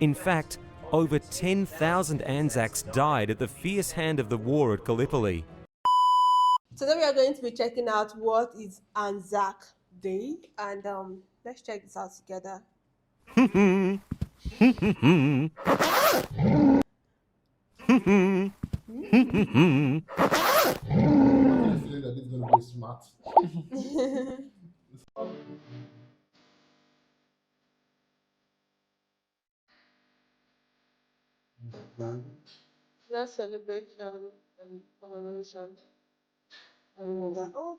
In fact, over 10,000 Anzacs died at the fierce hand of the war at Gallipoli. Today we are going to be checking out what is Anzac Day, and let's check this out together. Feeling that it's gonna be smart. Let's celebration and commemoration. Oh,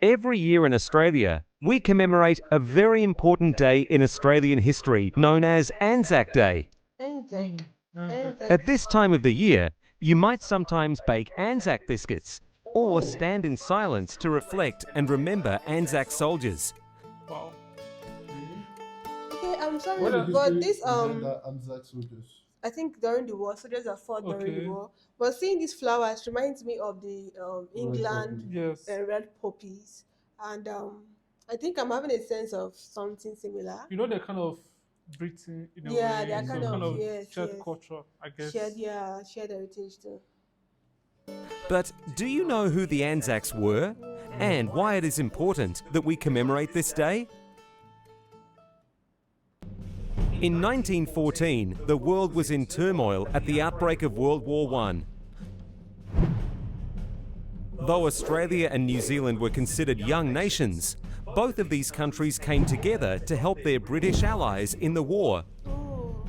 Every year in Australia, we commemorate a very important day in Australian history known as Anzac Day. Anzac. At this time of the year, you might sometimes bake Anzac biscuits or stand in silence to reflect and remember Anzac soldiers. Wow. Okay, I'm sorry, What is but history this behind the Anzac soldiers? I think during the war, soldiers are fought during the Okay. war. But seeing these flowers reminds me of the England poppy. Yes. red poppies, and I think I'm having a sense of something similar. You know they're kind of Britain in a Yeah, way, they're so kind of yes, shared yes. culture, I guess. Shared heritage too. But do you know who the Anzacs were and why it is important that we commemorate this day? In 1914, the world was in turmoil at the outbreak of World War I. Though Australia and New Zealand were considered young nations, both of these countries came together to help their British allies in the war. Oh,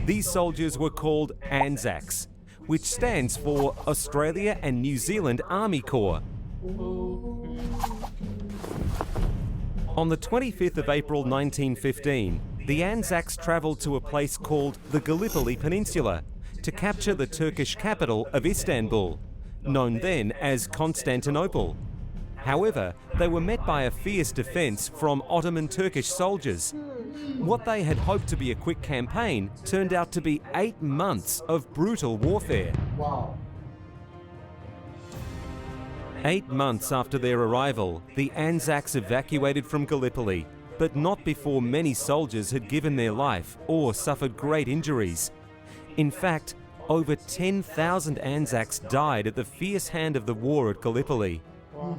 These soldiers were called Anzacs, which stands for Australia and New Zealand Army Corps. On the 25th of April 1915, the Anzacs travelled to a place called the Gallipoli Peninsula to capture the Turkish capital of Istanbul, known then as Constantinople. However, they were met by a fierce defence from Ottoman Turkish soldiers. What they had hoped to be a quick campaign turned out to be 8 months of brutal warfare. Wow. 8 months after their arrival, the Anzacs evacuated from Gallipoli, but not before many soldiers had given their life or suffered great injuries. In fact, over 10,000 Anzacs died at the fierce hand of the war at Gallipoli. Wow.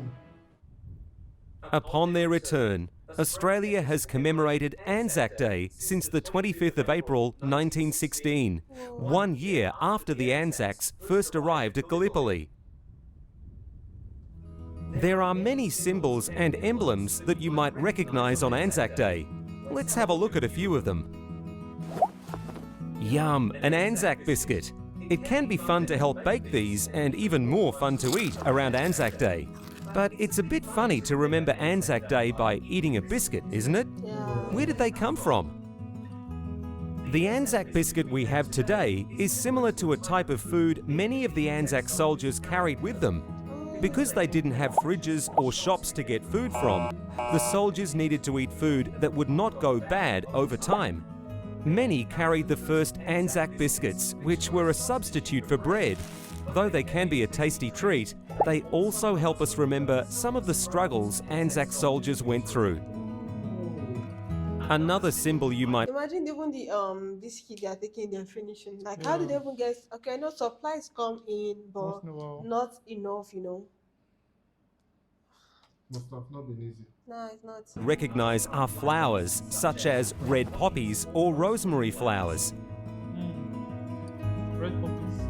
Upon their return, Australia has commemorated Anzac Day since the 25th of April 1916, 1 year after the Anzacs first arrived at Gallipoli. There are many symbols and emblems that you might recognise on Anzac Day. Let's have a look at a few of them. Yum, an Anzac biscuit. It can be fun to help bake these and even more fun to eat around Anzac Day. But it's a bit funny to remember Anzac Day by eating a biscuit, isn't it? yeah. Where did they come from? The Anzac biscuit we have today is similar to a type of food many of the Anzac soldiers carried with them. Because they didn't have fridges or shops to get food from, the soldiers needed to eat food that would not go bad over time. Many carried the first Anzac biscuits, which were a substitute for bread. Though they can be a tasty treat, they also help us remember some of the struggles Anzac soldiers went through. Another symbol you might Imagine even the this kid they are taking their finishing. Like, how did they even get? Okay, I know supplies come in, but Once in a while. not enough. Must have not been easy. No, it's not. recognize are flowers such as red poppies or rosemary flowers. Red poppies.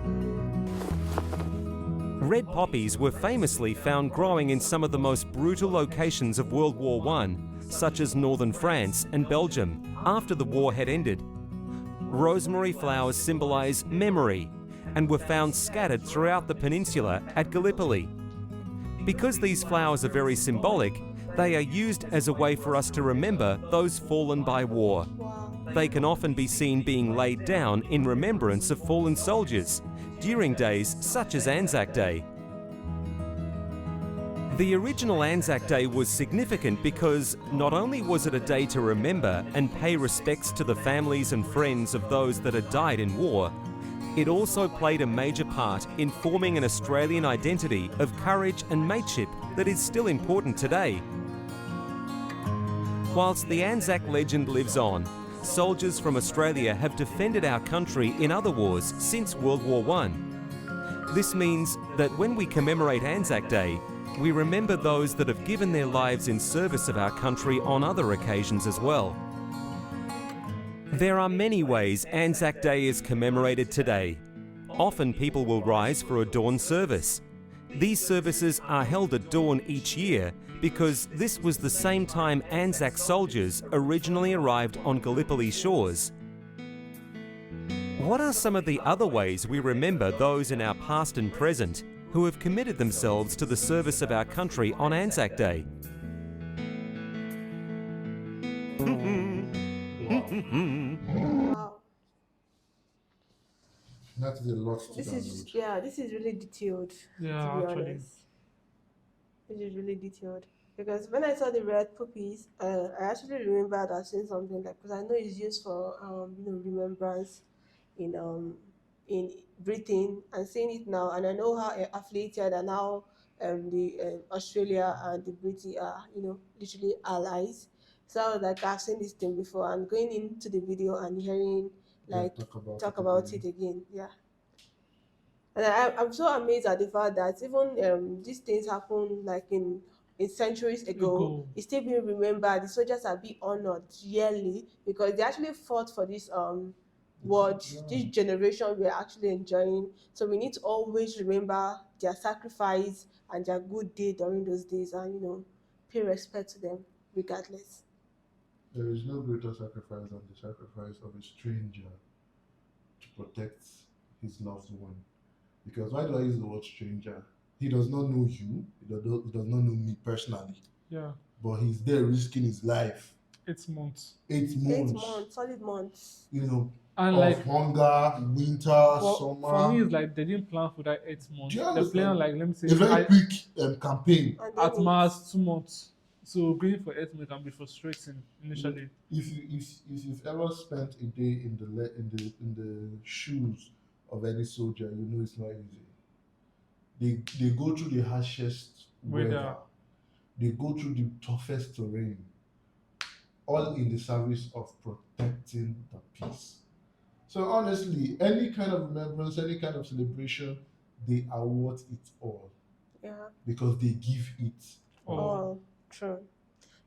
Red poppies were famously found growing in some of the most brutal locations of World War I, such as northern France and Belgium, after the war had ended. Rosemary flowers symbolize memory and were found scattered throughout the peninsula at Gallipoli. Because these flowers are very symbolic, they are used as a way for us to remember those fallen by war. Wow. They can often be seen being laid down in remembrance of fallen soldiers during days such as Anzac Day. The original Anzac Day was significant because not only was it a day to remember and pay respects to the families and friends of those that had died in war, it also played a major part in forming an Australian identity of courage and mateship that is still important today. Whilst the Anzac legend lives on, soldiers from Australia have defended our country in other wars since World War I. This means that when we commemorate Anzac Day, we remember those that have given their lives in service of our country on other occasions as well. There are many ways Anzac Day is commemorated today. Often people will rise for a dawn service. These services are held at dawn each year because this was the same time Anzac soldiers originally arrived on Gallipoli shores. What are some of the other ways we remember those in our past and present who have committed themselves to the service of our country on Anzac Day? Wow. That is a lot to This download. is this is really detailed. Yeah, To be actually. honest, this is really detailed. Because when I saw the red puppies, I actually remembered I seen something like, because I know it's used for remembrance in Britain, and seeing it now, and I know how affiliated and how the Australia and the British are literally allies. So I was like, I've seen this thing before, and going into the video and hearing Yeah, like talk talk about about it it again. Yeah. And I'm so amazed at the fact that even these things happen like in centuries ago, it's still being remembered. The soldiers are being honored yearly because they actually fought for this what this generation we're actually enjoying. So we need to always remember their sacrifice and their good deed during those days, and pay respect to them regardless. There is no greater sacrifice than the sacrifice of a stranger to protect his loved one. Because why do I use the word stranger? He does not know you. He does not know me personally. Yeah, But he's there risking his life. 8 months. 8 months, solid months. And Of like hunger, winter, for summer. me, it's like they didn't plan for that 8 months. Do you They understand? plan like, let me say, A very quick campaign. And then at most 2 months. So going for 8 months can be frustrating initially. If you've ever spent a day in the shoes of any soldier, you know it's not easy. They go through the harshest weather. They go through the toughest terrain, all in the service of protecting the peace. So honestly, any kind of remembrance, any kind of celebration, they are worth it all Yeah. because they give it all. Oh, true.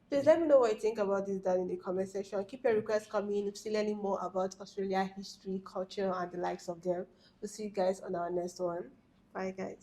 Please let me know what you think about this down in the comment section. Keep your requests coming. Still learning more about Australia history, culture, and the likes of them. We'll see you guys on our next one. Bye, guys.